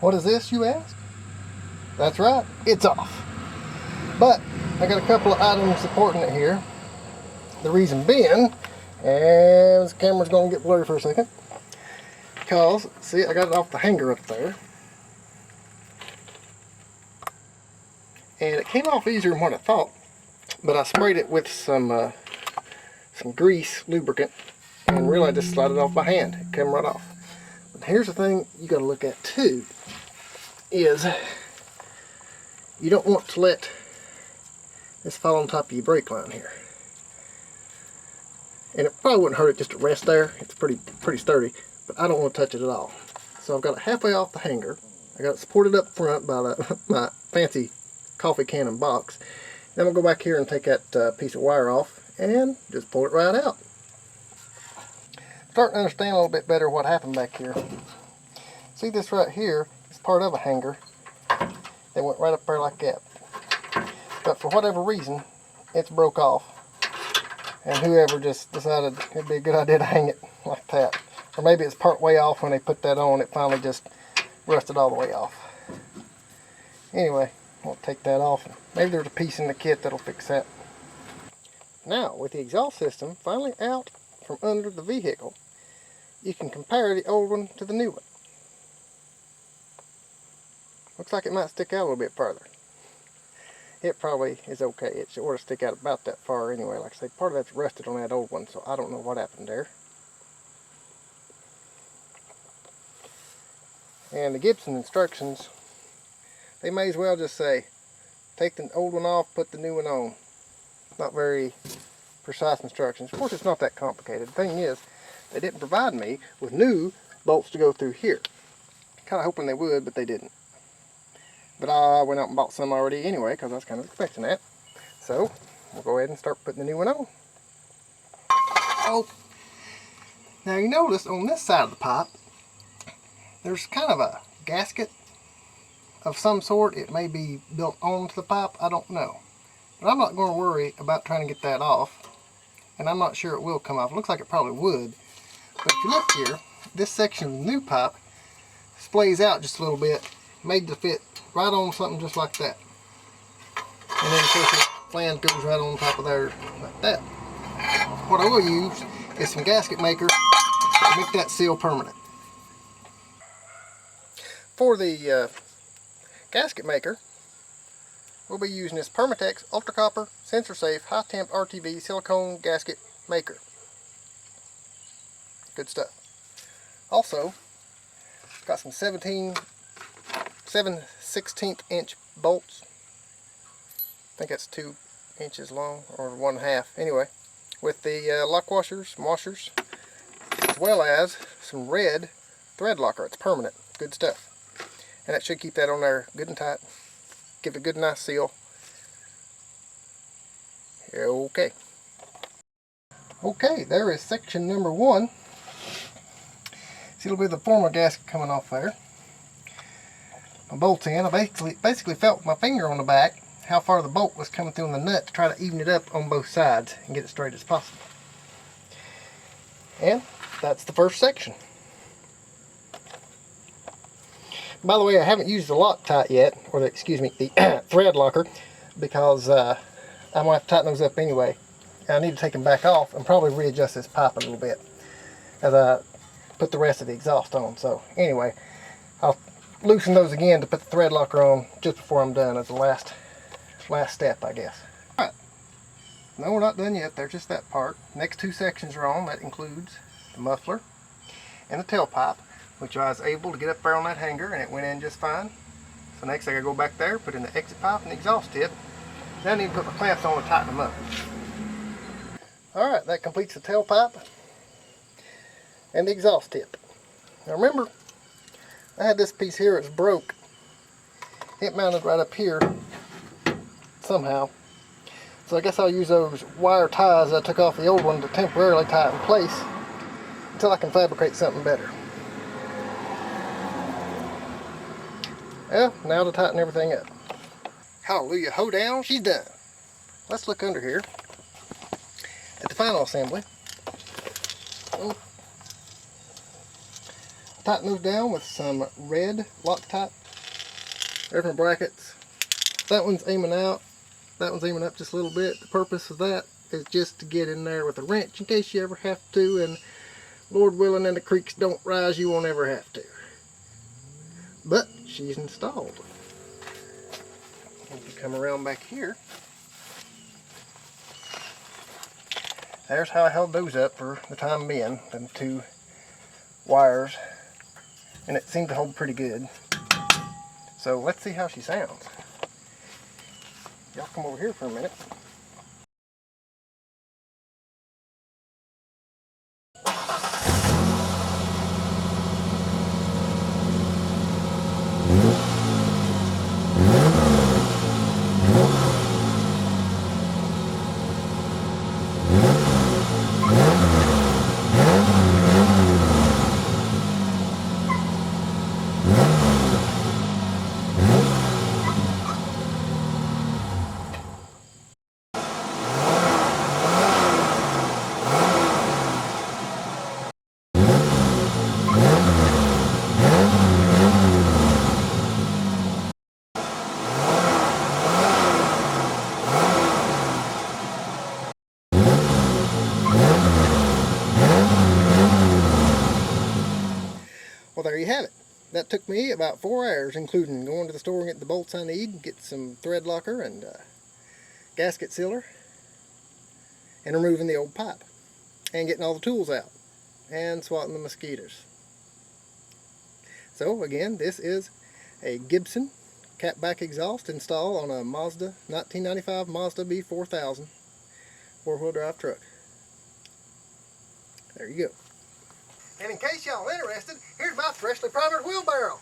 What is this, you ask? That's right, it's off. But I got a couple of items supporting it here. The reason being, and this camera's gonna get blurry for a second, because see, I got it off the hanger up there, and it came off easier than what I thought. But I sprayed it with some grease lubricant, and really I just slid it off my hand. It came right off. But here's the thing you got to look at too: is you don't want to let this fall on top of your brake line here. And it probably wouldn't hurt it just to rest there. It's pretty sturdy, but I don't want to touch it at all. So I've got it halfway off the hanger. I got it supported up front by my fancy coffee can and box. Then I'm going to go back here and take that piece of wire off and just pull it right out. Starting to understand a little bit better what happened back here. See, this right here is part of a hanger. They went right up there like that. But for whatever reason, it's broke off. And whoever just decided it'd be a good idea to hang it like that. Or maybe it's part way off when they put that on, it finally just rusted all the way off. Anyway, we'll take that off. Maybe there's a piece in the kit that'll fix that. Now, with the exhaust system finally out from under the vehicle, you can compare the old one to the new one. Looks like it might stick out a little bit further. It probably is okay. It should ought to stick out about that far anyway. Like I say, part of that's rusted on that old one, so I don't know what happened there. And the Gibson instructions, they may as well just say, take the old one off, put the new one on. Not very precise instructions. Of course, it's not that complicated. The thing is, they didn't provide me with new bolts to go through here. Kind of hoping they would, but they didn't. But I went out and bought some already anyway, because I was kind of expecting that. So, we'll go ahead and start putting the new one on. Oh, now you notice on this side of the pipe, there's kind of a gasket of some sort. It may be built onto the pipe, I don't know. But I'm not going to worry about trying to get that off. And I'm not sure it will come off. It looks like it probably would. But if you look here, this section of the new pipe splays out just a little bit, made to fit right on something just like that. And then of course the flange goes right on top of there like that. What I will use is some gasket maker to make that seal permanent. For the gasket maker, we'll be using this Permatex Ultra Copper Sensor Safe High Temp RTV Silicone Gasket Maker. Good stuff. Also, got some 7/16 inch bolts. I think that's 2 inches long, or 1/2. Anyway, with the lock washers, as well as some red thread locker. It's permanent. Good stuff. And that should keep that on there good and tight. Give it a good nice seal. Okay. Okay, there is section number 1. See a little bit of the former gasket coming off there. My bolt's in. I basically felt with my finger on the back how far the bolt was coming through on the nut to try to even it up on both sides and get it straight as possible. And that's the first section. By the way, I haven't used the Loctite yet, or the thread locker, because I'm going to have to tighten those up anyway. I need to take them back off and probably readjust this pipe a little bit as I put the rest of the exhaust on. So anyway, I'll loosen those again to put the thread locker on just before I'm done as the last step, I guess. Alright, no, we're not done yet. There's just that part. Next 2 sections are on. That includes the muffler and the tailpipe, which I was able to get up there on that hanger and it went in just fine. So next I gotta go back there, put in the exit pipe and the exhaust tip. Then I need to put my clamps on to tighten them up. Alright, that completes the tailpipe and the exhaust tip. Now remember, I had this piece here, it's broke. It mounted right up here somehow. So I guess I'll use those wire ties I took off the old one to temporarily tie it in place until I can fabricate something better. Well, now to tighten everything up. Hallelujah, hoedown, she's done. Let's look under here at the final assembly. Oh. tighten those down with some red Loctite. There's my brackets. That one's aiming out. That one's aiming up just a little bit. The purpose of that is just to get in there with a wrench in case you ever have to, and Lord willing and the creeks don't rise, you won't ever have to. But she's installed. If you come around back here, there's how I held those up for the time being, them two wires, and it seemed to hold pretty good. So let's see how she sounds. Y'all come over here for a minute. Well, there you have it. That took me about 4 hours, including going to the store and getting the bolts I need, get some thread locker and gasket sealer, and removing the old pipe, and getting all the tools out, and swatting the mosquitoes. So again, this is a Gibson catback exhaust installed on a Mazda 1995 Mazda B4000 four-wheel drive truck. There you go. And in case y'all are interested, here's my freshly primered wheelbarrow.